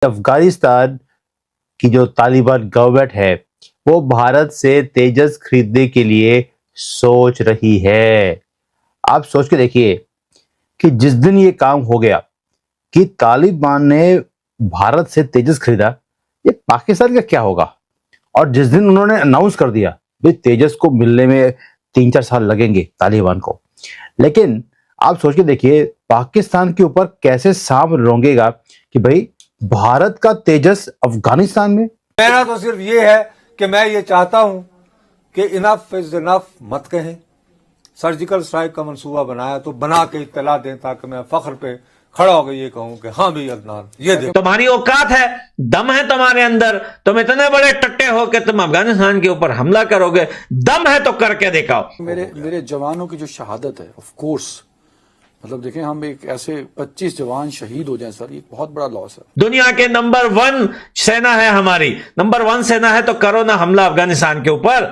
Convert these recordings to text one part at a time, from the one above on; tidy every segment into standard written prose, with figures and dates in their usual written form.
अफगानिस्तान की जो तालिबान गवर्नमेंट है वो भारत से तेजस खरीदने के लिए सोच रही है। आप सोच के देखिए कि जिस दिन ये काम हो गया कि तालिबान ने भारत से तेजस खरीदा, ये पाकिस्तान का क्या होगा। और जिस दिन उन्होंने अनाउंस कर दिया भाई तेजस को मिलने में 3-4 साल लगेंगे तालिबान को, लेकिन आप सोच के देखिए पाकिस्तान के ऊपर कैसे सांप रोंगेगा कि भाई भारत का तेजस अफगानिस्तान में। मेरा तो सिर्फ ये है कि मैं ये चाहता हूं कि इनफ इज इनफ मत कहें। सर्जिकल स्ट्राइक का मंसूबा बनाया तो बना के इत्तला दें ताकि मैं फख्र पे खड़ा होकर ये कहूं कि हाँ भाई अदनान ये देखो तुम्हारी औकात है, दम है तुम्हारे अंदर। तुम इतने बड़े टट्टे हो कि तुम अफगानिस्तान के ऊपर हमला करोगे, दम है तो करके दिखाओ। मेरे जवानों की जो शहादत है, ऑफ कोर्स मतलब देखें, हम एक ऐसे 25 जवान शहीद हो जाएं सर, ये बहुत बड़ा लॉस है। दुनिया के नंबर 1 सेना है हमारी, नंबर 1 सेना है, तो करो ना हमला अफगानिस्तान के ऊपर।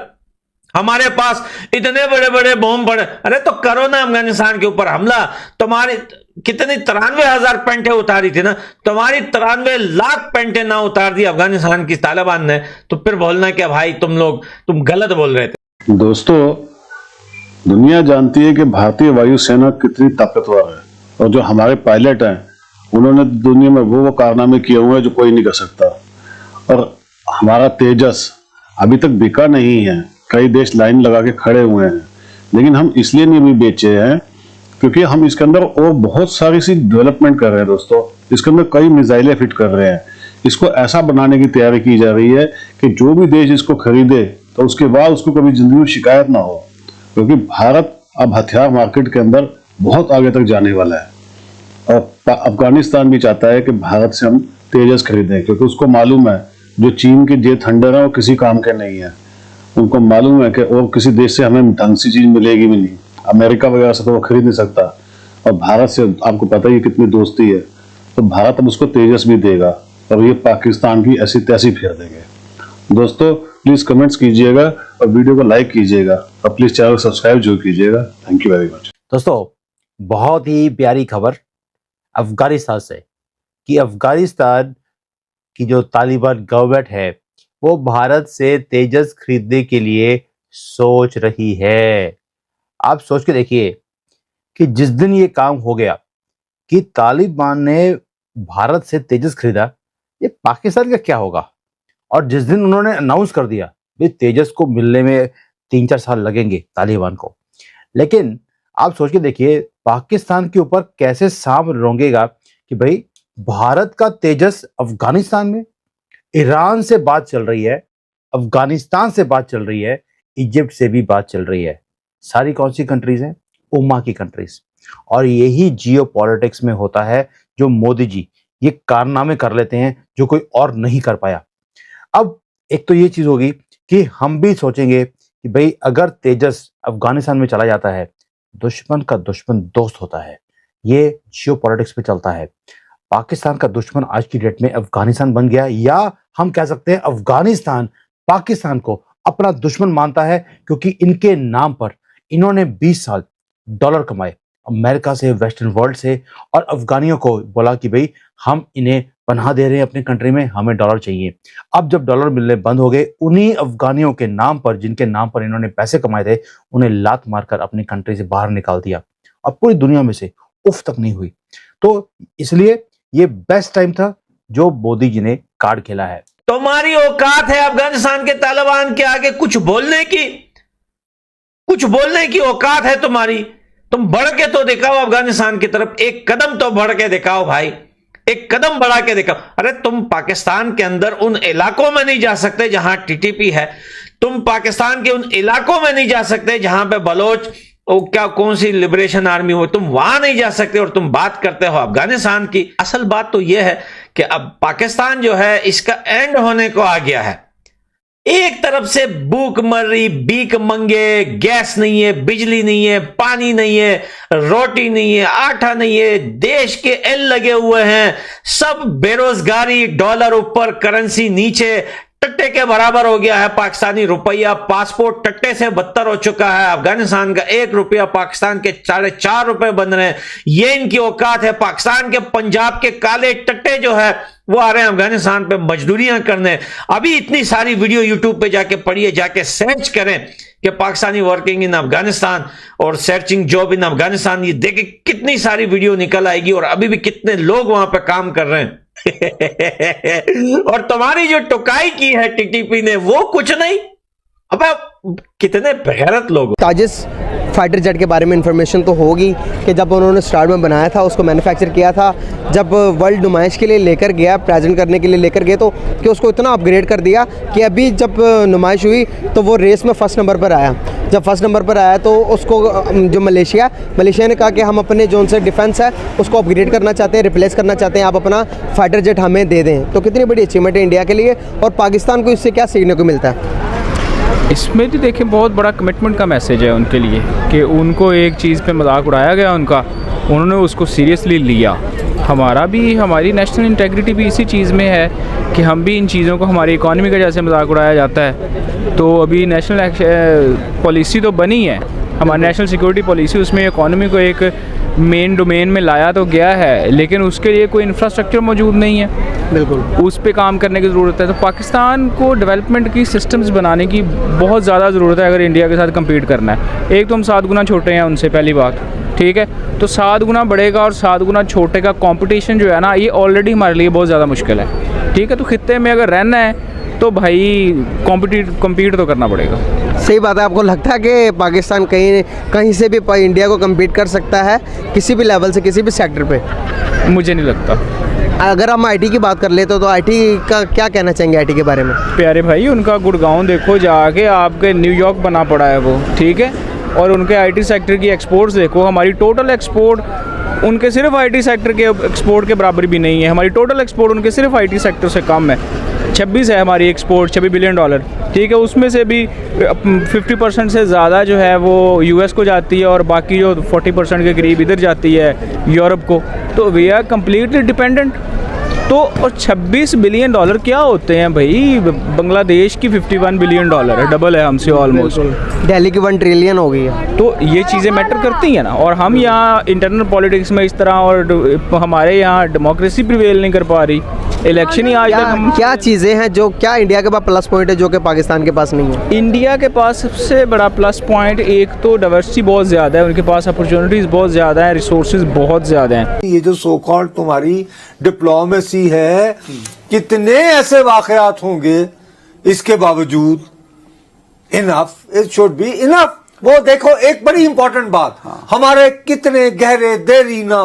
हमारे पास इतने बड़े बड़े बम पड़े, अरे तो करो ना अफगानिस्तान के ऊपर हमला। तुम्हारी कितनी 93,000 पेंटें उतारी थी ना, तुम्हारी 93 लाख पेंटें ना उतार दी अफगानिस्तान की तालिबान ने, तो फिर बोलना क्या भाई तुम गलत बोल रहे थे। दोस्तों, दुनिया जानती है कि भारतीय वायुसेना कितनी ताकतवर है, और जो हमारे पायलट हैं उन्होंने दुनिया में वो कारनामे किए हुए हैं जो कोई नहीं कर सकता। और हमारा तेजस अभी तक बिका नहीं है, कई देश लाइन लगा के खड़े हुए हैं, लेकिन हम इसलिए नहीं भी बेचे हैं क्योंकि हम इसके अंदर और बहुत सारी सी डेवलपमेंट कर रहे हैं। दोस्तों, इसके अंदर कई मिसाइलें फिट कर रहे हैं। इसको ऐसा बनाने की तैयारी की जा रही है कि जो भी देश इसको खरीदे तो उसके बाद उसको कभी जिंदगी में शिकायत ना हो, क्योंकि भारत अब हथियार मार्केट के अंदर बहुत आगे तक जाने वाला है। और अफगानिस्तान भी चाहता है कि भारत से हम तेजस खरीदें, क्योंकि उसको मालूम है जो चीन के जे थंडर है वो किसी काम के नहीं है। उनको मालूम है कि और किसी देश से हमें ढंग सी चीज मिलेगी भी नहीं, अमेरिका वगैरह से तो वो खरीद नहीं सकता, और भारत से आपको पता ही कितनी दोस्ती है, तो भारत अब उसको तेजस भी देगा और ये पाकिस्तान की ऐसी तैसी फेर देंगे। दोस्तों, प्लीज कमेंट्स कीजिएगा और वीडियो को लाइक कीजिएगा और प्लीज चैनल को सब्सक्राइब जरूर कीजिएगा। Thank you very much. दोस्तों, बहुत ही प्यारी खबर अफगानिस्तान से कि अफगानिस्तान की जो तालिबान गवर्नमेंट है वो भारत से तेजस खरीदने के लिए सोच रही है। आप सोच के देखिए कि जिस दिन ये काम हो गया कि तालिबान ने भारत से तेजस खरीदा, ये पाकिस्तान का क्या होगा। और जिस दिन उन्होंने अनाउंस कर दिया भाई तेजस को मिलने में 3-4 साल लगेंगे तालिबान को, लेकिन आप सोच के देखिए पाकिस्तान के ऊपर कैसे सांप रोंगेगा कि भाई भारत का तेजस अफगानिस्तान में। ईरान से बात चल रही है, अफगानिस्तान से बात चल रही है, इजिप्ट से भी बात चल रही है। सारी कौन सी कंट्रीज हैं? उम्मा की कंट्रीज। और यही जियो पॉलिटिक्स में होता है जो मोदी जी ये कारनामे कर लेते हैं जो कोई और नहीं कर पाया। अब एक तो ये चीज होगी कि हम भी सोचेंगे कि भाई अगर तेजस अफगानिस्तान में चला जाता है, दुश्मन का दुश्मन दोस्त होता है, ये जियो पॉलिटिक्स पे चलता है। पाकिस्तान का दुश्मन आज की डेट में अफगानिस्तान बन गया, या हम कह सकते हैं अफगानिस्तान पाकिस्तान को अपना दुश्मन मानता है, क्योंकि इनके नाम पर इन्होंने 20 साल डॉलर कमाए अमेरिका से, वेस्टर्न वर्ल्ड से, और अफगानियों को बोला कि भाई हम इन्हें पनाह दे रहे हैं अपनी कंट्री में, हमें डॉलर चाहिए। अब जब डॉलर मिलने बंद हो गए, उन्हीं अफगानियों के नाम पर जिनके नाम पर इन्होंने पैसे कमाए थे, उन्हें लात मारकर अपनी कंट्री से बाहर निकाल दिया। अब पूरी दुनिया में से उफ तक नहीं हुई। तो इसलिए ये बेस्ट टाइम था जो मोदी जी ने कार्ड खेला है। तुम्हारी औकात है अफगानिस्तान के तालिबान के आगे कुछ बोलने की औकात है तुम्हारी। तुम बढ़ के तो दिखाओ अफगानिस्तान की तरफ, एक कदम तो बढ़ के दिखाओ भाई, एक कदम बढ़ा के दिखाओ। अरे तुम पाकिस्तान के अंदर उन इलाकों में नहीं जा सकते जहां टीटीपी है, तुम पाकिस्तान के उन इलाकों में नहीं जा सकते जहां पे बलोच कौन सी लिबरेशन आर्मी हो, तुम वहां नहीं जा सकते, और तुम बात करते हो अफगानिस्तान की। असल बात तो यह है कि अब पाकिस्तान जो है इसका एंड होने को आ गया है। एक तरफ से भूखमरी, भीख मंगे, गैस नहीं है, बिजली नहीं है, पानी नहीं है, रोटी नहीं है, आटा नहीं है, देश के एल लगे हुए हैं, सब बेरोजगारी, डॉलर ऊपर, करेंसी नीचे, टट्टे के बराबर हो गया है पाकिस्तानी रुपया। पासपोर्ट टट्टे से बदतर हो चुका है। अफगानिस्तान का 1 रुपया पाकिस्तान के 4.5 रुपए बन रहे हैं। ये इनकी औकात है। पाकिस्तान के पंजाब के काले टट्टे जो है वो आ रहे हैं अफगानिस्तान पे मजदूरियां करने। अभी इतनी सारी वीडियो यूट्यूब पे जाके पढ़िए, जाके सर्च करें कि पाकिस्तानी वर्किंग इन अफगानिस्तान और सर्चिंग जॉब इन अफगानिस्तान, ये देखे कितनी सारी वीडियो निकल आएगी और अभी भी कितने लोग वहां पे काम कर रहे हैं। और तुम्हारी जो टुकाई की है टीटीपी ने वो कुछ नहीं। अबे कितने बेगैरत लोग। ताजिस फाइटर जेट के बारे में इंफॉर्मेशन तो होगी कि जब उन्होंने स्टार्ट में बनाया था, उसको मैन्युफैक्चर किया था, जब वर्ल्ड नुमाइश के लिए लेकर गया, प्रेजेंट करने के लिए लेकर गए, तो कि उसको इतना अपग्रेड कर दिया कि अभी जब नुमाइश हुई तो वो रेस में फर्स्ट नंबर पर आया। जब फर्स्ट नंबर पर आया तो उसको जो मलेशिया ने कहा कि हम अपने जोन से डिफेंस है उसको अपग्रेड करना चाहते हैं, रिप्लेस करना चाहते हैं, आप अपना फाइटर जेट हमें दे दें। तो कितनी बड़ी अचीवमेंट है इंडिया के लिए, और पाकिस्तान को इससे क्या सीखने को मिलता है? इसमें तो देखिए बहुत बड़ा कमिटमेंट का मैसेज है उनके लिए कि उनको एक चीज़ पे मजाक उड़ाया गया उनका, उन्होंने उसको सीरियसली लिया। हमारी नेशनल इंटेग्रिटी भी इसी चीज़ में है कि हम भी इन चीज़ों को, हमारी इकॉनमी का जैसे मजाक उड़ाया जाता है, तो अभी नेशनल पॉलिसी तो बनी है, हमारी नेशनल सिक्योरिटी पॉलिसी, उसमें इकॉनमी को एक मेन डोमेन में लाया तो गया है, लेकिन उसके लिए कोई इंफ्रास्ट्रक्चर मौजूद नहीं है। बिल्कुल उस पे काम करने की ज़रूरत है। तो पाकिस्तान को डेवलपमेंट की सिस्टम्स बनाने की बहुत ज़्यादा ज़रूरत है अगर इंडिया के साथ कम्पीट करना है। एक तो हम 7 गुना छोटे हैं उनसे, पहली बात, ठीक है, तो 7 गुना बढ़ेगा और 7 गुना छोटे का कंपटीशन जो है ना, ये ऑलरेडी हमारे लिए बहुत ज़्यादा मुश्किल है, ठीक है। तो खित्ते में अगर रहना है तो भाई कम्पीट तो करना पड़ेगा। सही बात है। आपको लगता है कि पाकिस्तान कहीं से भी इंडिया को कम्पीट कर सकता है किसी भी लेवल से, किसी भी सेक्टर पे? मुझे नहीं लगता। अगर हम आईटी की बात कर ले तो आईटी का क्या कहना चाहेंगे, आईटी के बारे में? प्यारे भाई, उनका गुड़गांव देखो जाके, आपके न्यूयॉर्क बना पड़ा है वो, ठीक है, और उनके आईटी सेक्टर की एक्सपोर्ट्स देखो, हमारी टोटल एक्सपोर्ट उनके सिर्फ आईटी सेक्टर के एक्सपोर्ट के बराबर भी नहीं है। हमारी टोटल एक्सपोर्ट उनके सिर्फ आईटी सेक्टर से कम है। 26 है हमारी एक्सपोर्ट, $26 बिलियन, ठीक है, उसमें से भी 50% से ज़्यादा जो है वो यूएस को जाती है और बाकी जो 40% के करीब इधर जाती है यूरोप को। तो वी आर कम्प्लीटली डिपेंडेंट। तो और $26 बिलियन क्या होते हैं भाई? बांग्लादेश की $51 बिलियन है, डबल है हमसे ऑलमोस्ट। दिल्ली की 1 ट्रिलियन हो गई है। तो ये चीज़ें मैटर करती हैं ना, और हम यहाँ इंटरनल पॉलिटिक्स में इस तरह, और हमारे यहाँ डेमोक्रेसी प्रिवेल नहीं कर पा रही। इलेक्शन ही आज तक हम, क्या चीज़ें हैं जो, क्या इंडिया के पास प्लस पॉइंट है जो कि पाकिस्तान के पास नहीं है? इंडिया के पास सबसे बड़ा प्लस पॉइंट, एक तो डाइवर्सिटी बहुत ज़्यादा है, उनके पास अपॉर्चुनिटीज़ बहुत ज़्यादा है, रिसोर्सेज बहुत ज़्यादा हैं। ये जो सो कॉल्ड तुम्हारी डिप्लोमेसी है, कितने ऐसे वाकयात होंगे इसके बावजूद enough, it should be enough. वो देखो एक बड़ी इंपॉर्टेंट बात, हमारे कितने गहरे देरीना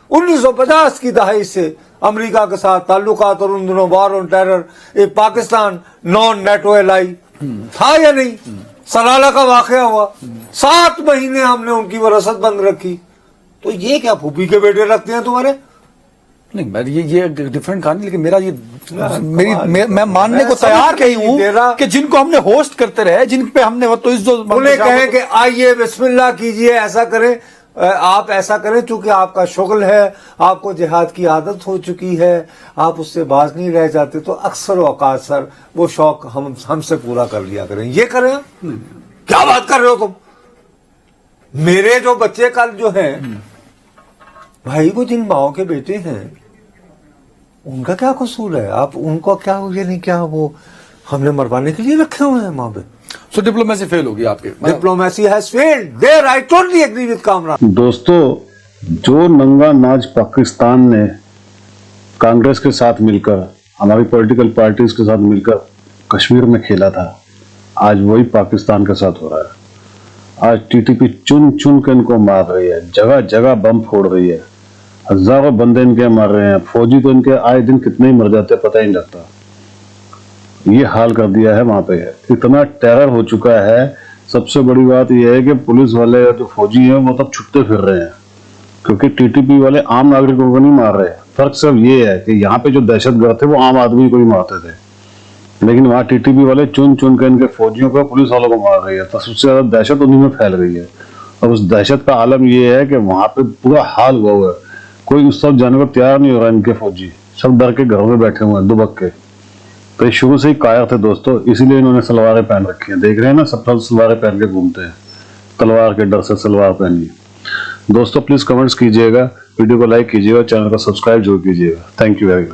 1950 की दहाई से अमेरिका के साथ ताल्लुकात, और उन दिनों war on terror, Pakistan non NATO ally था या नहीं? सलाला का वाकया हुआ, 7 महीने हमने उनकी विरासत बंद रखी। तो ये क्या फूफी के बेटे रखते हैं तुम्हारे? नहीं, मैं ये डिफरेंट कहानी, लेकिन मेरा ये मैं मानने को तैयार कहीं हूँ कि जिनको हमने होस्ट करते रहे, जिन पे हमने वो, तो इस जो उन्हें कहें कि आइए बिस्मिल्लाह कीजिए, ऐसा करें, आप ऐसा करें, चूंकि आपका शुगल है, आपको जिहाद की आदत हो चुकी है, आप उससे बाज नहीं रह जाते, तो अक्सर औकात सर वो शौक हमसे पूरा कर लिया करें। ये करें? क्या बात कर रहे हो तुम? मेरे जो बच्चे कल जो हैं भाई, वो जिन माओ के बेटे हैं, उनका क्या कसूर है? आप उनको क्या, ये नहीं क्या वो हमने मरवाने के लिए रखे हुए हैं वहां पे? सो डिप्लोमेसी फेल होगी आपके। Diplomacy has failed there, I totally agree with Kamran. दोस्तों, जो नंगा नाच पाकिस्तान ने कांग्रेस के साथ मिलकर, हमारी पॉलिटिकल पार्टीज के साथ मिलकर कश्मीर में खेला था, आज वही पाकिस्तान के साथ हो रहा है। आज टीटीपी चुन चुन के इनको मार रही है, जगह जगह बम फोड़ रही है, हजारों बंदे इनके मार रहे हैं, फौजी तो इनके आए दिन कितने ही मर जाते पता ही नहीं लगता। ये हाल कर दिया है वहां पे, इतना टेरर हो चुका है। सबसे बड़ी बात यह है कि पुलिस वाले जो फौजी हैं वो तब छुट्टे फिर रहे हैं, क्योंकि टीटीपी वाले आम नागरिकों को नहीं मार रहे। फर्क सिर्फ ये है कि यहाँ पे जो दहशतगर्द थे वो आम आदमी को ही मारते थे, लेकिन वहाँ टीटीपी वाले चुन चुन के इनके फौजियों को, पुलिस वालों को मार रही है। तो सबसे ज्यादा दहशत उन्हीं में फैल रही है, और उस दहशत का आलम ये है कि वहां पे पूरा हाल हुआ है, कोई उस तरफ जाने को तैयार नहीं हो रहा। इनके फौजी सब डर के घरों में बैठे हुए हैं दुबक के। तो ये शुरू से ही कायर थे दोस्तों, इसीलिए इन्होंने सलवारें पहन रखी हैं। देख रहे हैं ना, सब सलवारें पहन के घूमते हैं, तलवार के डर से सलवार पहनिए। दोस्तों प्लीज कमेंट्स कीजिएगा, वीडियो को लाइक कीजिएगा, चैनल को सब्सक्राइब जरूर कीजिएगा। Thank you very much.